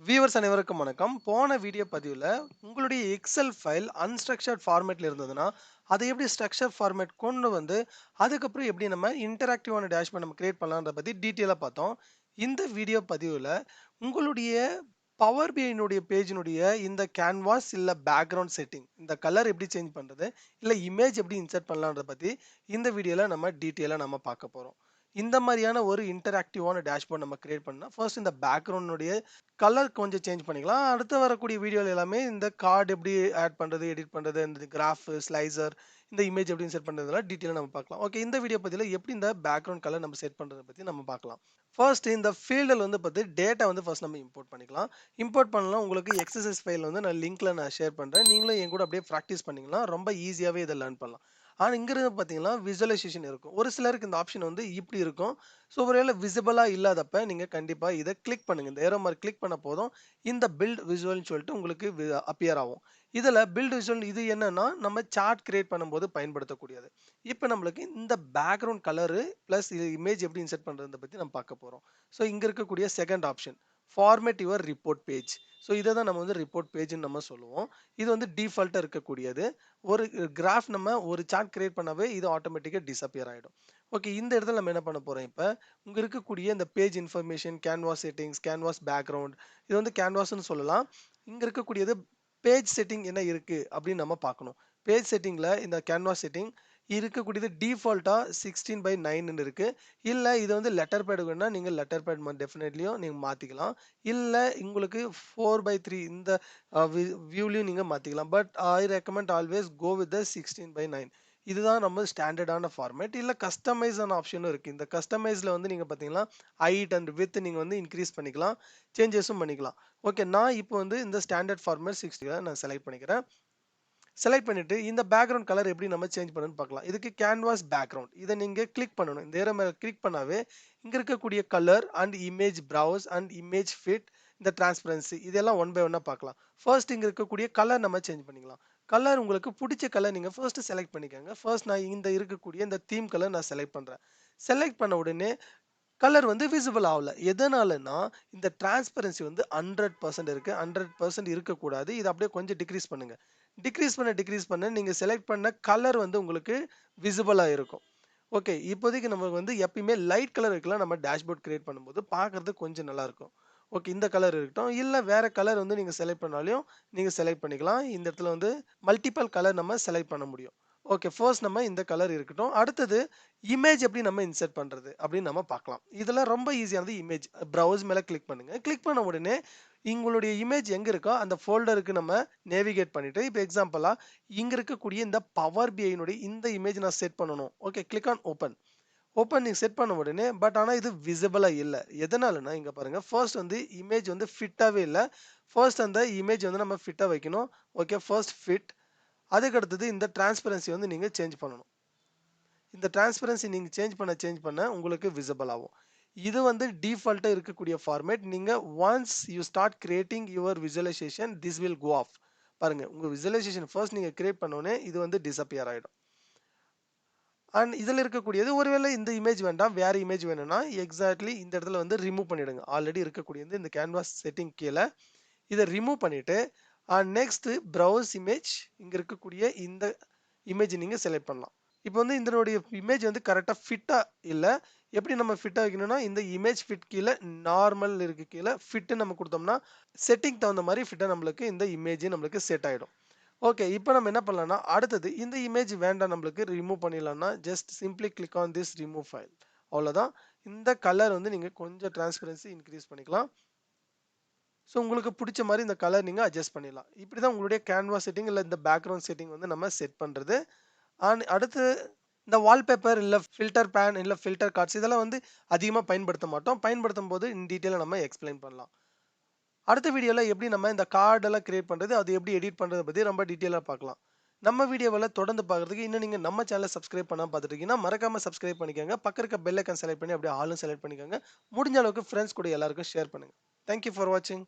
Viewers அனைவருக்கும் வணக்கம். போன வீடியோ பதிவுல உங்களுடைய எக்ஸெல் ஃபைல் அன்ஸ்ட்ரக்சர்ட் ஃபார்மேட்ல இருந்ததுன்னா, அதை எப்படி ஸ்ட்ரக்சர் ஃபார்மேட் கொண்டு வந்து, அதுக்கப்புறம் எப்படி நம்ம இன்டராக்டிவான டேஷ்போர்ட் நம்ம கிரியேட் பண்ணலான்றத பத்தி டீட்டெயிலா பார்த்தோம். இந்த வீடியோ பதிவுல உங்களுடைய பவர் பிஐனுடைய பேஜினுடைய இந்த கேன்வாஸ் இல்ல பேக்கிரவுண்ட் செட்டிங் இந்த கலர் எப்படி சேஞ்ச் பண்றது, இல்ல இமேஜ் எப்படி இன்சர்ட் பண்ணலான்றத பத்தி இந்த வீடியோல நம்ம டீட்டெயிலா நம்ம பார்க்க போறோம். இந்த மாதிரியான ஒரு இன்டராக்டிவான டேஷ்போர்ட் நம்ம கிரியேட் பண்ணா, ஃபர்ஸ்ட் இந்த பேக்கிரவுண்டுடைய கலர் கொஞ்சம் சேஞ்ச் பண்ணிக்கலாம். அடுத்து வரக்கூடிய வீடியோல எல்லாமே இந்த கார்ட் எப்படி ஆட் பண்றது, எடிட் பண்றது, இந்த கிராஃப், ஸ்லைசர், இந்த இமேஜ் எப்படி செட் பண்றதெல்லாம் டீட்டெயிலா நம்ம பார்க்கலாம். ஓகே, இந்த வீடியோ பதிவுல எப்படி இந்த பேக்கிரவுண்ட் கலர் நம்ம செட் பண்றத பத்தி நம்ம பார்க்கலாம். ஃபர்ஸ்ட் இந்த ஃபீல்டில் வந்து பார்த்து டேட்டா வந்து ஃபர்ஸ்ட் நம்ம இம்போர்ட் பண்ணிக்கலாம். இம்போர்ட் பண்ணலாம். உங்களுக்கு எக்ஸசைஸ் ஃபைல் வந்து நான் லிங்க்ல நான் ஷேர் பண்றேன். நீங்களும் என் கூட அப்படியே ப்ராக்டிஸ் பண்ணிக்கலாம். ரொம்ப ஈஸியாவே இதை லேர்ன் பண்ணலாம். ஆனா இங்க இருந்து பார்த்தீங்கன்னா விசுவலைசேஷன் இருக்கும். ஒரு சிலருக்கு இந்த ஆப்ஷன் வந்து இப்படி இருக்கும். ஸோ ஒருவேளை விசிபிளா இல்லாதப்ப நீங்க கண்டிப்பா இதை கிளிக் பண்ணுங்க. இந்த ஏரோ மார்க் கிளிக் பண்ண போதும் இந்த பில்ட் விசுவல்னு சொல்லிட்டு உங்களுக்கு அப்பியர் ஆகும். இதுல பில்ட் விசுவல் இது என்னன்னா நம்ம சார்ட் கிரியேட் பண்ணும்போது பயன்படுத்தக்கூடியது. இப்போ நம்மளுக்கு இந்த பேக்ரவுண்ட் கலரு பிளஸ் இமேஜ் எப்படி இன்சர்ட் பண்றதை பத்தி நம்ம பார்க்க போறோம். ஸோ இங்க இருக்கக்கூடிய second option format your report page. So இதை தான் நம்ம வந்து ரிப்போர்ட் பேஜ்னு நம்ம சொல்லுவோம். இது வந்து டிஃபால்ட்டா இருக்கக்கூடியது. ஒரு கிராஃப் நம்ம ஒரு சார்ட் கிரியேட் பண்ணாவே இது ஆட்டோமேட்டிக்கா டிஸப்பியர் ஆயிடும். ஓகே, இந்த இடத்துல நம்ம என்ன பண்ண போறோம் இப்ப, இங்க இருக்கக்கூடிய இந்த page information, canvas settings, canvas background, இது வந்து கேன்வாஸ்ன்னு சொல்லலாம். இங்க இருக்கக்கூடியது பேஜ் செட்டிங் என்ன இருக்கு அப்படின்னு நம்ம பார்க்கணும். பேஜ் செட்டிங்ல இந்த கேன்வாஸ் செட்டிங் இருக்கக்கூடியது டிஃபால்ட்டா 16:9 இருக்கு. இல்ல இது வந்து லெட்டர் பேட் வேணும்னா நீங்க லெட்டர் பேட் டெஃபினெட்லியும் நீங்க மாத்திக்கலாம். இல்ல உங்களுக்கு 4:3 இந்த வியூலயும் நீங்க மாத்திக்கலாம். But I recommend always go with the 16:9. இதுதான் நம்ம ஸ்டாண்டர்டான ஃபார்மேட். இல்ல கஸ்டமைஸ் ஆன ஆப்ஷனும் இருக்கு. இந்த கஸ்டமைஸ்ல வந்து நீங்க பார்த்தீங்கன்னா, ஹைட் அண்ட் விட்த் நீங்க வந்து இன்கிரீஸ் பண்ணிக்கலாம். சேஞ்சஸும் பண்ணிக்கலாம். ஓகே, நான் இப்போ வந்து இந்த ஸ்டாண்டர்ட் ஃபார்மேட் 60 நான் செலக்ட் பண்ணிக்கிறேன். செலக்ட் பண்ணிட்டு இந்த பேக்ரவுண்ட் கலர் எப்படி நம்ம சேஞ்ச் பண்ணணும்னு பார்க்கலாம். இதுக்கு கேன்வாஸ் பேக்ரவுண்ட் இதை நீங்க கிளிக் பண்ணணும். இந்த ஏரோ மேல கிளிக் பண்ணாவே இங்க இருக்கக்கூடிய colour and image browse and image fit, இந்த டிரான்ஸ்பரன்சி இதெல்லாம் ஒன் பை ஒன்னா பார்க்கலாம். ஃபர்ஸ்ட் இங்க இருக்கக்கூடிய கலர் நம்ம சேஞ்ச் பண்ணிக்கலாம். கலர் உங்களுக்கு பிடிச்ச கலர் நீங்க ஃபர்ஸ்ட் செலக்ட் பண்ணிக்கோங்க. ஃபர்ஸ்ட் நான் இந்த இருக்கக்கூடிய இந்த தீம் கலர் நான் செலக்ட் பண்றேன். செலக்ட் பண்ண உடனே கலர் வந்து விசிபிள் ஆகல. எதனாலன்னா இந்த டிரான்ஸ்பரன்சி வந்து 100% இருக்கு. 100% இருக்கக்கூடாது. இதை அப்படியே கொஞ்சம் டிக்ரீஸ் பண்ணுங்க. டிக்ரீஸ் பண்ண நீங்க செலக்ட் பண்ண கலர் வந்து உங்களுக்கு விசிபிளா இருக்கும். ஓகே, இப்போதைக்கு நமக்கு வந்து எப்பயுமே லைட் கலர் இருக்கலாம். நம்ம டேஷ்போர்ட் கிரியேட் பண்ணும்போது பார்க்கறதுக்கு கொஞ்சம் நல்லா இருக்கும். ஓகே, இந்த கலர் இருக்கட்டும். இல்ல வேற கலர் வந்து நீங்க செலக்ட் பண்ணாலும் நீங்க செலக்ட் பண்ணிக்கலாம். இந்த இடத்துல வந்து மல்டிபிள் கலர் நம்ம செலக்ட் பண்ண முடியும். ஓகே, ஃபர்ஸ்ட் நம்ம இந்த கலர் இருக்கட்டும். அடுத்தது இமேஜ் எப்படி நம்ம இன்சர்ட் பண்றது அப்படின்னு நம்ம பார்க்கலாம். இதெல்லாம் ரொம்ப ஈஸியானது. இமேஜ் ப்ரௌஸ் மேல கிளிக் பண்ணுங்க. கிளிக் பண்ண உடனே உங்களுடைய இமேஜ் எங்க இருக்கோ அந்த ஃபோல்டருக்கு நம்ம நேவிகேட் பண்ணிட்டு, இப்போ எக்ஸாம்பிளா இங்க இருக்கக்கூடிய இந்த பவர் பிஐனுடைய இந்த இமேஜ் நான் செட் பண்ணணும். Okay, click on open. Open நீங்க செட் பண்ண உடனே ஆனா இது விசிபிளா இல்ல. எதனாலன்னா இங்க பாருங்க, ஃபர்ஸ்ட் வந்து இமேஜ் வந்து ஃபிட்டாவே இல்ல. ஃபர்ஸ்ட் அந்த இமேஜ் வந்து நம்ம ஃபிட்டா வைக்கணும். Okay, first fit. அதுக்கு அடுத்தது இந்த டிரான்ஸ்பரன்சி வந்து நீங்க சேஞ்ச் பண்ணணும். இந்த டிரான்ஸ்பரன்சி நீங்க சேஞ்ச் பண்ண உங்களுக்கு விசிபிள் ஆகும். இது வந்து டிஃபால்ட்டா இருக்கக்கூடிய ஃபார்மேட். நீங்க once you start creating your visualization this will go off. பாருங்க, உங்க விசுவலைசேஷன் ஃபர்ஸ்ட் நீங்க கிரியேட் பண்ண உடனே இது வந்து டிஸப்பியர் ஆயிடும். அண்ட் இதுல இருக்கக்கூடியது ஒருவேளை இந்த இமேஜ் வேண்டாம், வேற இமேஜ் வேணும்னா எக்ஸாக்ட்லி இந்த இடத்துல வந்து ரிமூவ் பண்ணிடுங்க. ஆல்ரெடி இருக்கக்கூடியது இந்த கேன்வாஸ் செட்டிங் கீழ இதை ரிமூவ் பண்ணிட்டு நெக்ஸ்ட் பிரவுஸ் இமேஜ், இங்க இருக்கக்கூடிய இந்த இமேஜ் நீங்க செலக்ட் பண்ணலாம். இப்போ வந்து இதனுடைய இமேஜ் வந்து கரெக்டா ஃபிட்டா இல்ல. எப்படி நம்ம ஃபிட்டா வைக்கணும்னா இந்த இமேஜ் ஃபிட் கீழ நார்மல் இருக்கு, கீழ ஃபிட் நம்ம கொடுத்தோம்னா செட்டிங் தகுந்த மாதிரி ஃபிட்டா நம்மளுக்கு இந்த இமேஜ் நம்மளுக்கு செட் ஆயிடும். ஓகே, இப்போ நம்ம என்ன பண்ணலாம்னா அடுத்தது இந்த இமேஜ் வேண்டாம், நம்மளுக்கு ரிமூவ் பண்ணிடலாம்னா just simply click on this remove file. அவ்வளவுதான். இந்த கலர் வந்து நீங்க கொஞ்சம் டிரான்ஸ்பரன்சி இன்க்ரீஸ் பண்ணிக்கலாம். ஸோ உங்களுக்கு பிடிச்ச மாதிரி இந்த கலர் நீங்க அட்ஜஸ்ட் பண்ணிடலாம். இப்படிதான் உங்களுடைய கேன்வாஸ் செட்டிங் இல்ல இந்த பேக்ரவுண்ட் செட்டிங் வந்து நம்ம செட் பண்றது. அடுத்து இந்த வால்பேப்பர் இல்ல ஃபில்டர் பேன் இல்ல ஃபில்டர் கார்ட்ஸ் இதெல்லாம் வந்து அதிகமா பயன்படுத்த மாட்டோம். பயன்படுத்தும் போது இன் டீடைலா நம்ம எக்ஸ்பிளைன் பண்ணலாம். அடுத்த வீடியோல எப்படி நம்ம இந்த கார்ட் எல்லாம் கிரியேட் பண்றது, அது எப்படி எடிட் பண்றத பத்தி ரொம்ப டீடைலா பார்க்கலாம். நம்ம வீடியோவெல்லாம் தொடர்ந்து பார்க்கறதுக்கு இன்னும் நீங்க நம்ம சேனலை சப்ஸ்கிரைப் பண்ணாம பார்த்துட்டு இருக்கீங்கன்னா மறக்காம சப்ஸ்கிரைப் பண்ணிக்கோங்க. பக்கம் இருக்க பெல் ஐக்கான் செலக்ட் பண்ணி அப்படியே ஆலும் செலக்ட் பண்ணிக்கோங்க. முடிஞ்ச அளவுக்கு ஃப்ரெண்ட்ஸ் கூட எல்லாருக்கும் ஷேர் பண்ணுங்க. தேங்க் யூ ஃபார் வாட்சிங்.